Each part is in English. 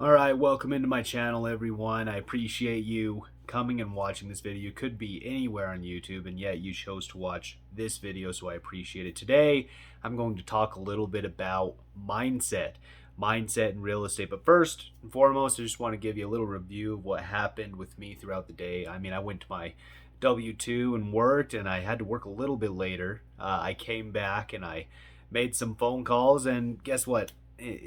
Alright, welcome into my channel everyone. I appreciate you coming and watching this video. It could be anywhere on YouTube, and yet you chose to watch this video, so I appreciate it. Today, I'm going to talk a little bit about mindset in real estate. But first and foremost, I just want to give you a little review of what happened with me throughout the day. I went to my W-2 and worked, and I had to work a little bit later. I came back and I made some phone calls, and guess what?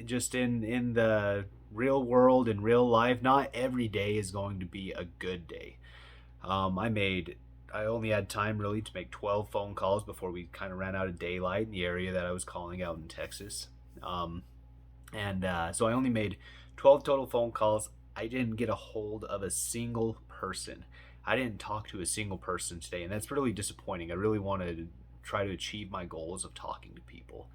Just in the real world, in real life, not every day is going to be a good day. I only had time really to make 12 phone calls before we kind of ran out of daylight in the area that I was calling out in Texas. So I only made 12 total phone calls. I didn't get a hold of a single person. I didn't talk to a single person today, and that's really disappointing. I really wanted to try to achieve my goals of talking to people.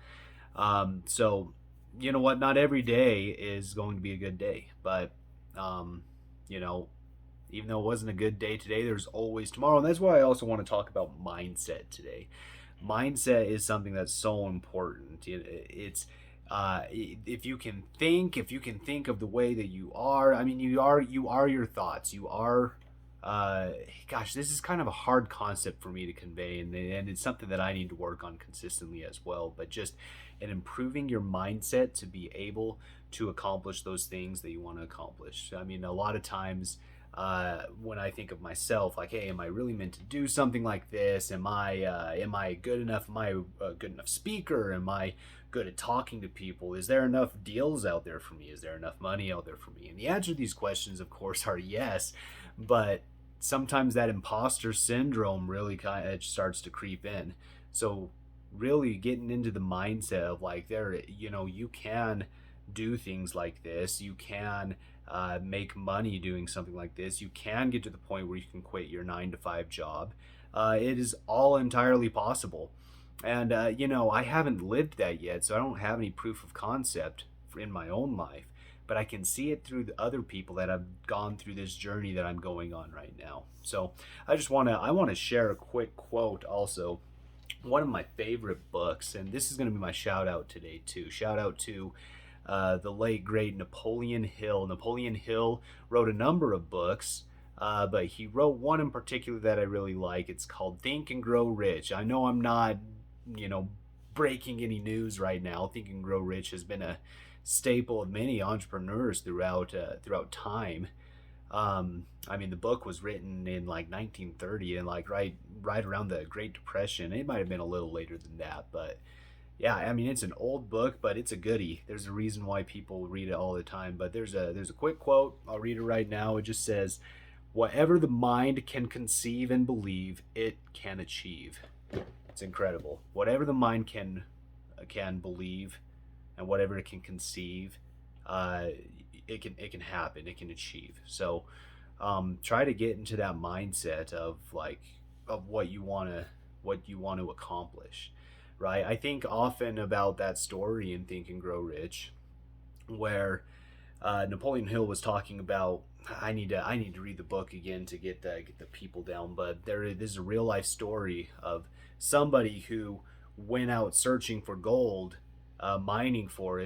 So you know what? Not every day is going to be a good day, but um, you know, even though it wasn't a good day today, there's always tomorrow, and that's why I also want to talk about mindset today. Mindset is something that's so important. It's if you can think of the way that you are. You are your thoughts. You are. Gosh, this is kind of a hard concept for me to convey, and it's something that I need to work on consistently as well. But just in improving your mindset to be able to accomplish those things that you want to accomplish. A lot of times when I think of myself, like, hey, am I really meant to do something like this? Am I good enough? Am I a good enough speaker? Am I good at talking to people? Is there enough deals out there for me? Is there enough money out there for me? And the answer to these questions, of course, are yes. But sometimes that imposter syndrome really kind of starts to creep in. So really getting into the mindset of like, you can do things like this. You can make money doing something like this. You can get to the point where you can quit your 9 to 5 job. It is all entirely possible. And I haven't lived that yet, so I don't have any proof of concept in my own life, but I can see it through the other people that have gone through this journey that I'm going on right now. So I want to share a quick quote also. One of my favorite books, and this is going to be my shout out today too. Shout out to the late great Napoleon Hill. Napoleon Hill wrote a number of books, but he wrote one in particular that I really like. It's called Think and Grow Rich. I know I'm not, breaking any news right now. Think and Grow Rich has been a staple of many entrepreneurs throughout time. The book was written in like 1930, and like right around the Great Depression. It might have been a little later than that, but yeah, it's an old book, but it's a goodie. There's a reason why people read it all the time. But there's a quick quote. I'll read it right now. It just says, "Whatever the mind can conceive and believe, it can achieve." It's incredible. Whatever the mind can believe, and whatever it can conceive, it can happen. It can achieve. So try to get into that mindset of what you want to accomplish, right? I think often about that story in Think and Grow Rich, where Napoleon Hill was talking about. I need to read the book again to get the people down, but this is a real life story of somebody who went out searching for gold, mining for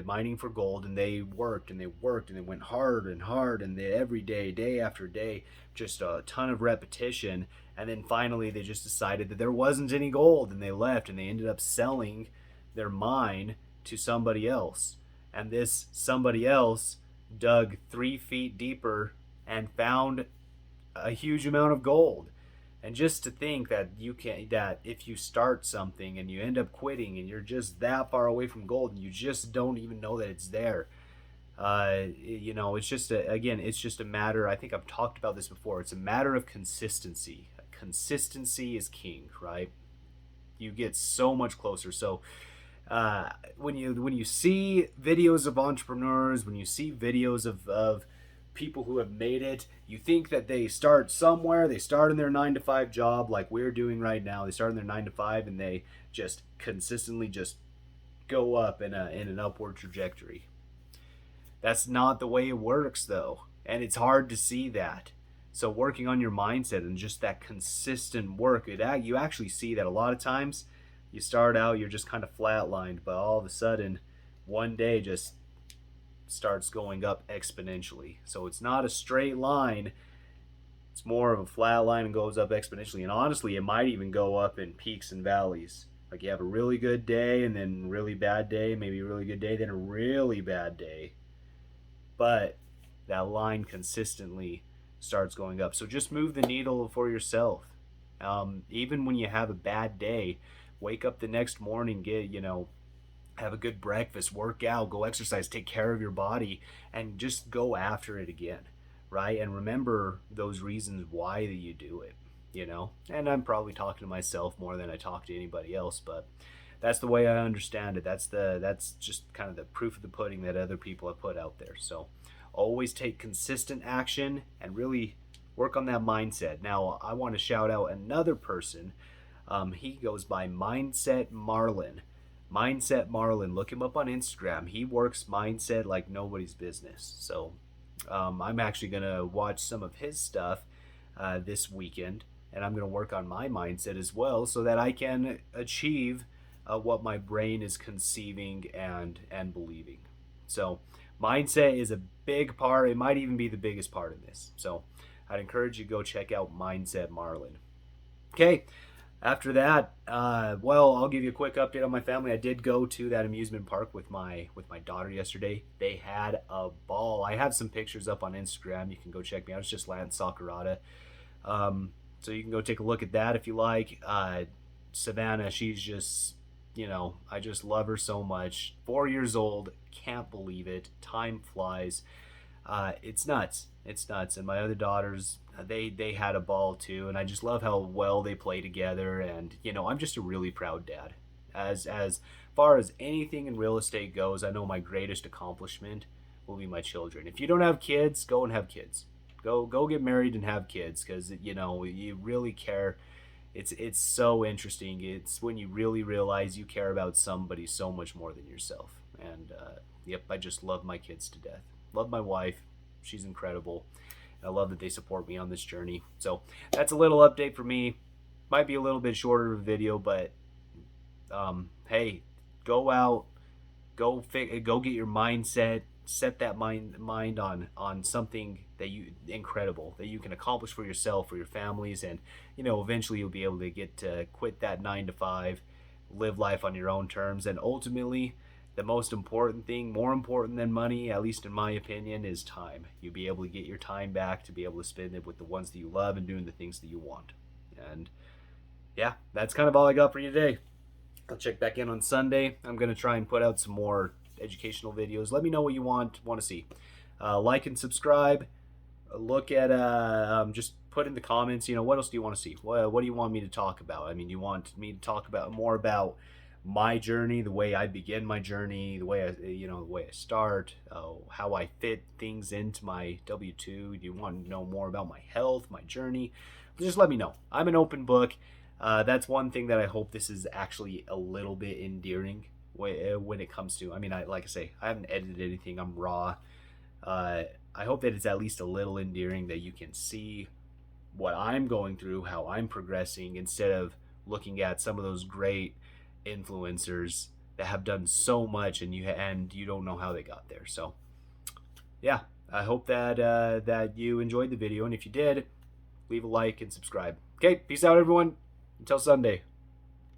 gold, and they worked and they worked and they went hard and hard, and they every day after day, just a ton of repetition, and then finally they just decided that there wasn't any gold, and they left, and they ended up selling their mine to somebody else, and this somebody else dug 3 feet deeper and found a huge amount of gold. And just to think that if you start something and you end up quitting and you're just that far away from gold and you just don't even know that it's there, it's just a matter. I think I've talked about this before. It's a matter of consistency. Consistency is king, right? You get so much closer. So when you see videos of entrepreneurs, when you see videos of people who have made it, you think that they start somewhere. They start in their 9 to 5 job, like we're doing right now. They start in their 9 to 5, and they just consistently just go up in an upward trajectory. That's not the way it works, though, and it's hard to see that. So working on your mindset and just that consistent work, you actually see that a lot of times you start out, you're just kind of flatlined, but all of a sudden, one day, just starts going up exponentially. So it's not a straight line, it's more of a flat line and goes up exponentially. And honestly, it might even go up in peaks and valleys. Like you have a really good day and then really bad day, maybe a really good day, then a really bad day. But that line consistently starts going up. So just move the needle for yourself. Even when you have a bad day, wake up the next morning, have a good breakfast, work out, go exercise, take care of your body, and just go after it again, right? And remember those reasons why you do it, And I'm probably talking to myself more than I talk to anybody else, but that's the way I understand it. That's just kind of the proof of the pudding that other people have put out there. So always take consistent action and really work on that mindset. Now, I want to shout out another person. He goes by Mindset Marlin. Mindset Marlin. Look him up on Instagram. He works mindset like nobody's business. So I'm actually going to watch some of his stuff this weekend, and I'm going to work on my mindset as well so that I can achieve what my brain is conceiving and believing. So mindset is a big part. It might even be the biggest part of this. So I'd encourage you to go check out Mindset Marlin. Okay, after that, I'll give you a quick update on my family. I did go to that amusement park with my daughter yesterday. They had a ball. I have some pictures up on Instagram. You can go check me out. It's just Lance Sakurada. So you can go take a look at that if you like. Savannah, she's just, I just love her so much. 4 years old, can't believe it. Time flies. It's nuts. It's nuts. And my other daughters, they had a ball too, and I just love how well they play together. And I'm just a really proud dad. As far as anything in real estate goes, I know my greatest accomplishment will be my children. If you don't have kids, go and have kids. Go get married and have kids, because you really care. It's so interesting. It's when you really realize you care about somebody so much more than yourself. And I just love my kids to death. Love my wife. She's incredible. I love that they support me on this journey. So that's a little update for me. Might be a little bit shorter of a video, but hey, go out, go get your mindset, set that mind on something that incredible that you can accomplish for yourself, for your families, and eventually you'll be able to get to quit that 9 to 5, live life on your own terms, and ultimately the most important thing, more important than money, at least in my opinion, is time. You'll be able to get your time back to be able to spend it with the ones that you love and doing the things that you want. And yeah, that's kind of all I got for you today. I'll check back in on Sunday. I'm going to try and put out some more educational videos. Let me know what you want to see. Like and subscribe. Look at just put in the comments, what else do you want to see? What do you want me to talk about? I mean, you want me to talk about more about my journey, the way I begin my journey, the way I start, how I fit things into my W-2. Do you want to know more about my health, my journey? Just let me know. I'm an open book. That's one thing that I hope this is actually a little bit endearing when it comes to. I mean, like I say, I haven't edited anything. I'm raw. I hope that it's at least a little endearing, that you can see what I'm going through, how I'm progressing, instead of looking at some of those great influencers that have done so much and you don't know how they got there. So yeah, I hope that you enjoyed the video, and if you did, leave a like and subscribe. Okay, peace out everyone, until Sunday.